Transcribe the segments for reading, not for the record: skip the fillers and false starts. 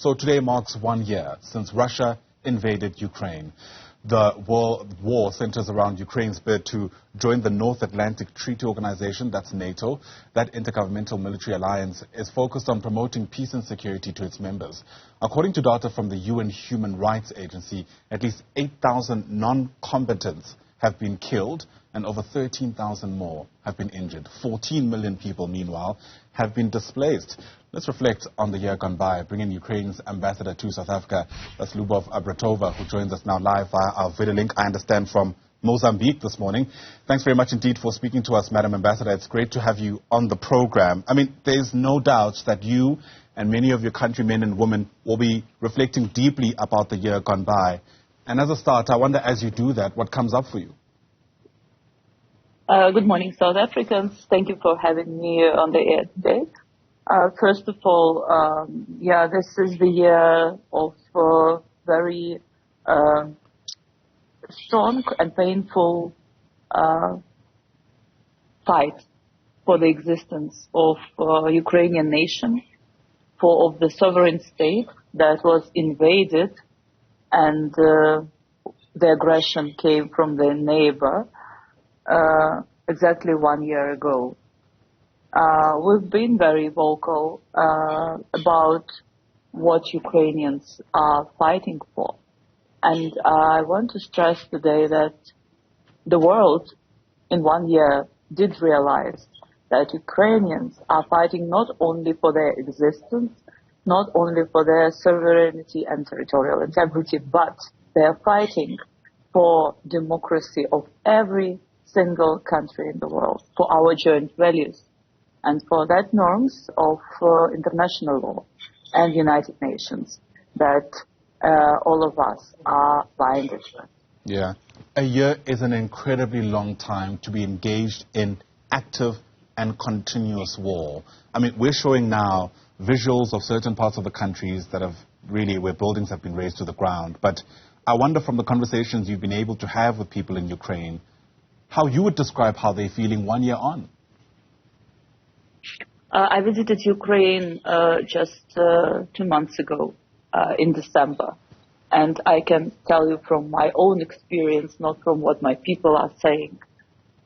So today marks 1 year since Russia invaded Ukraine. The war centers around Ukraine's bid to join the North Atlantic Treaty Organization, that's NATO. That intergovernmental military alliance is focused on promoting peace and security to its members. According to data from the UN Human Rights Agency, at least 8,000 non-combatants have been killed and over 13,000 more have been injured. 14 million people, meanwhile, have been displaced. Let's reflect on the year gone by, bringing Ukraine's ambassador to South Africa, that's Liubov Abravitova, who joins us now live via our video link, I understand, from Mozambique this morning. Thanks very much indeed for speaking to us, Madam Ambassador. It's great to have you on the program. I mean, there's no doubt that you and many of your countrymen and women will be reflecting deeply about the year gone by. And as a start, I wonder, as you do that, what comes up for you? Good morning, South Africans. Thank you for having me on the air today. First of all, this is the year of very strong and painful fight for the existence of Ukrainian nation, of the sovereign state that was invaded, and the aggression came from the neighbor exactly 1 year ago. We've been very vocal about what Ukrainians are fighting for. And I want to stress today that the world in 1 year did realize that Ukrainians are fighting not only for their existence, not only for their sovereignty and territorial integrity, but they are fighting for democracy of every single country in the world, for our joint values, and for that norms of international law and United Nations that all of us are binded with. Yeah. A year is an incredibly long time to be engaged in active and continuous war. I mean, we're showing now visuals of certain parts of the countries that have really, where buildings have been razed to the ground. But I wonder, from the conversations you've been able to have with people in Ukraine, how you would describe how they're feeling 1 year on. I visited Ukraine just 2 months ago in December. And I can tell you from my own experience, not from what my people are saying.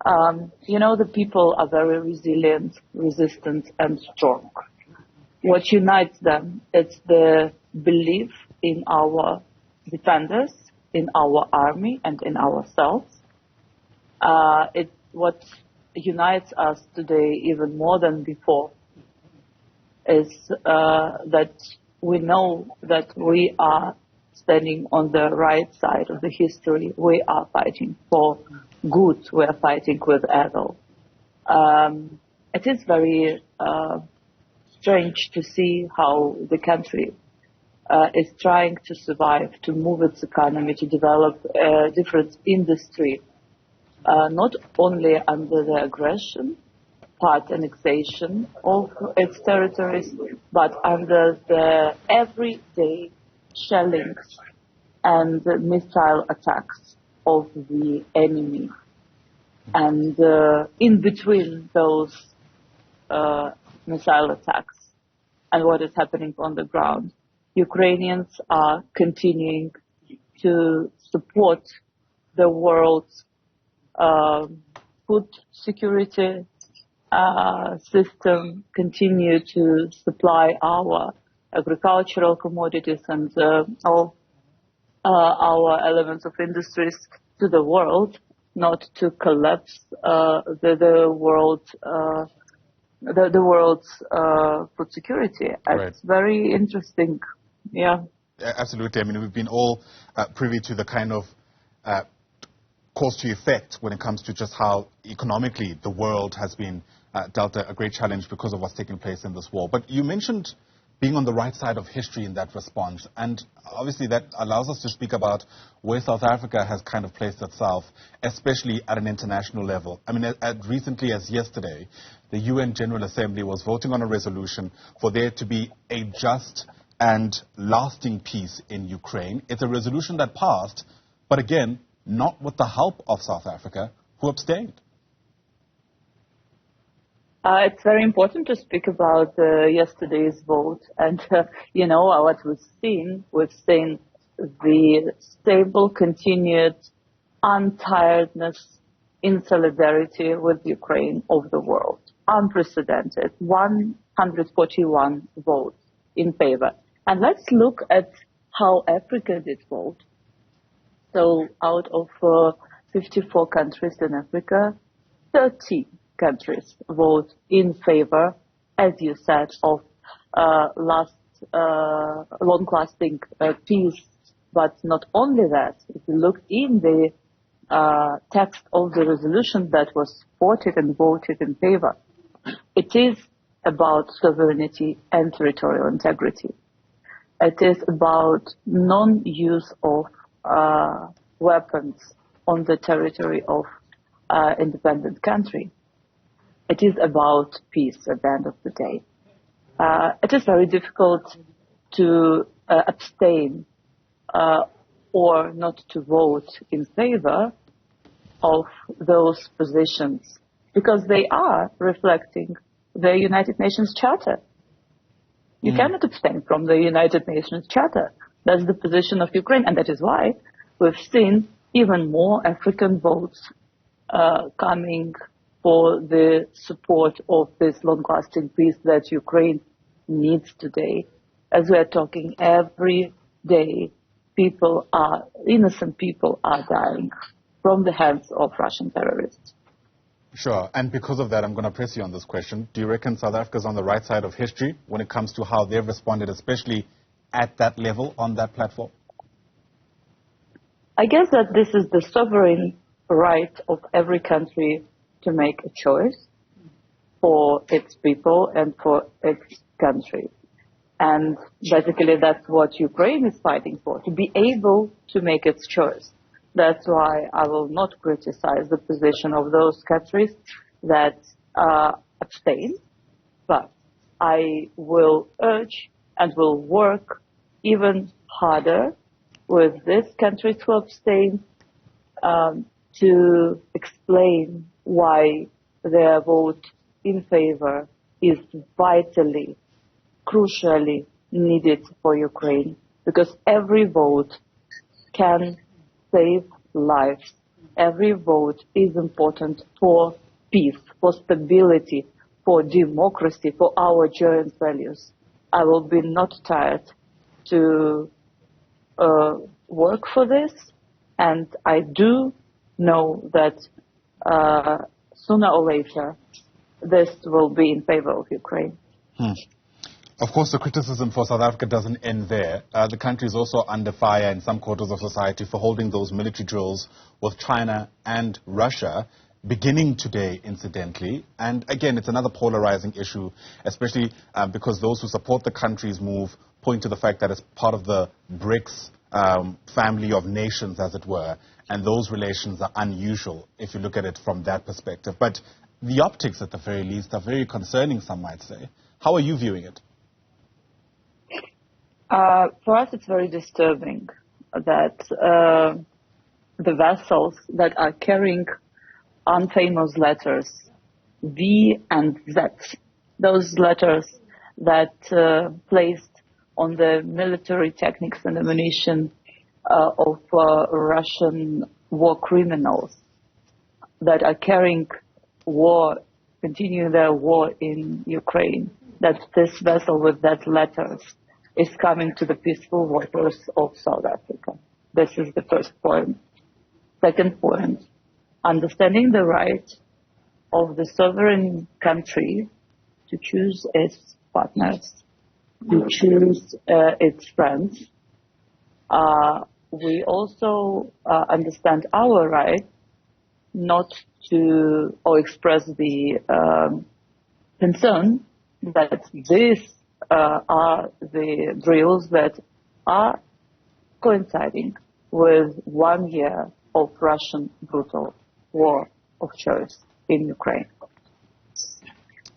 The people are very resilient, resistant, and strong. What unites them is the belief in our defenders, in our army, and in ourselves. What unites us today even more than before is that we know that we are standing on the right side of the history. We are fighting for good. We are fighting with evil. It is very strange to see how the country is trying to survive, to move its economy, to develop different industry, not only under the aggression, part annexation of its territories, but under the everyday shellings and missile attacks of the enemy. And in between those missile attacks and what is happening on the ground, Ukrainians are continuing to support the world's food security system, continue to supply our agricultural commodities and all our elements of industries to the world, not to collapse the world's food security. Right. It's very interesting. Yeah. Absolutely. I mean, we've been all privy to the kind of cause to effect when it comes to just how economically the world has been dealt a great challenge because of what's taking place in this war. But you mentioned being on the right side of history in that response, and obviously that allows us to speak about where South Africa has kind of placed itself, especially at an international level. I mean, as recently as yesterday, the UN General Assembly was voting on a resolution for there to be a just and lasting peace in Ukraine. It's a resolution that passed, but again, not with the help of South Africa, who abstained. It's very important to speak about yesterday's vote. And, what we've seen the stable, continued untiredness in solidarity with Ukraine of the world. Unprecedented. 141 votes in favor. And let's look at how Africa did vote. So out of 54 countries in Africa, 30 countries vote in favor, as you said, of long-lasting peace. But not only that, if you look in the text of the resolution that was supported and voted in favor, it is about sovereignty and territorial integrity. It is about non-use of weapons on the territory of independent country. It is about peace at the end of the day. It is very difficult to abstain or not to vote in favor of those positions because they are reflecting the United Nations Charter. You cannot abstain from the United Nations Charter. That's the position of Ukraine, and that is why we've seen even more African votes coming for the support of this long-lasting peace that Ukraine needs today. As we are talking every day, innocent people are dying from the hands of Russian terrorists. Sure. And because of that, I'm going to press you on this question. Do you reckon South Africa is on the right side of history when it comes to how they've responded, especially at that level, on that platform? I guess that this is the sovereign right of every country to make a choice for its people and for its country. And basically that's what Ukraine is fighting for, to be able to make its choice. That's why I will not criticize the position of those countries that abstain, but I will urge and will work even harder with these countries who abstain to explain why their vote in favor is vitally, crucially needed for Ukraine, because every vote can save lives. Every vote is important for peace, for stability, for democracy, for our joint values. I will be not tired to work for this, and I do know that sooner or later this will be in favor of Ukraine. Of course, the criticism for South Africa doesn't end there. The country is also under fire in some quarters of society for holding those military drills with China and Russia, beginning today, incidentally. And again, it's another polarizing issue, especially because those who support the country's move point to the fact that it's part of the BRICS family of nations, as it were, and those relations are unusual if you look at it from that perspective. But the optics, at the very least, are very concerning, some might say. How are you viewing it? For us, it's very disturbing that the vessels that are carrying unfamous letters, V and Z, those letters that placed on the military techniques and ammunition of Russian war criminals that are carrying war, continuing their war in Ukraine, that this vessel with that letters is coming to the peaceful waters of South Africa. This is the first point. Second point, understanding the right of the sovereign country to choose its partners, to choose its friends. We also understand our right not to, or express the concern that these are the drills that are coinciding with 1 year of Russian brutal war of choice in Ukraine.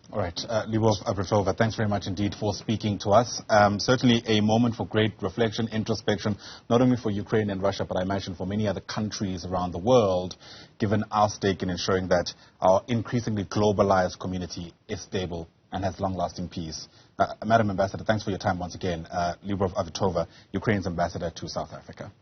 All right, Liubov Abravitova, thanks very much indeed for speaking to us. Certainly a moment for great reflection, introspection, not only for Ukraine and Russia, but I imagine for many other countries around the world, given our stake in ensuring that our increasingly globalized community is stable and has long-lasting peace. Madam Ambassador, thanks for your time once again. Liubov Abravitova, Ukraine's ambassador to South Africa.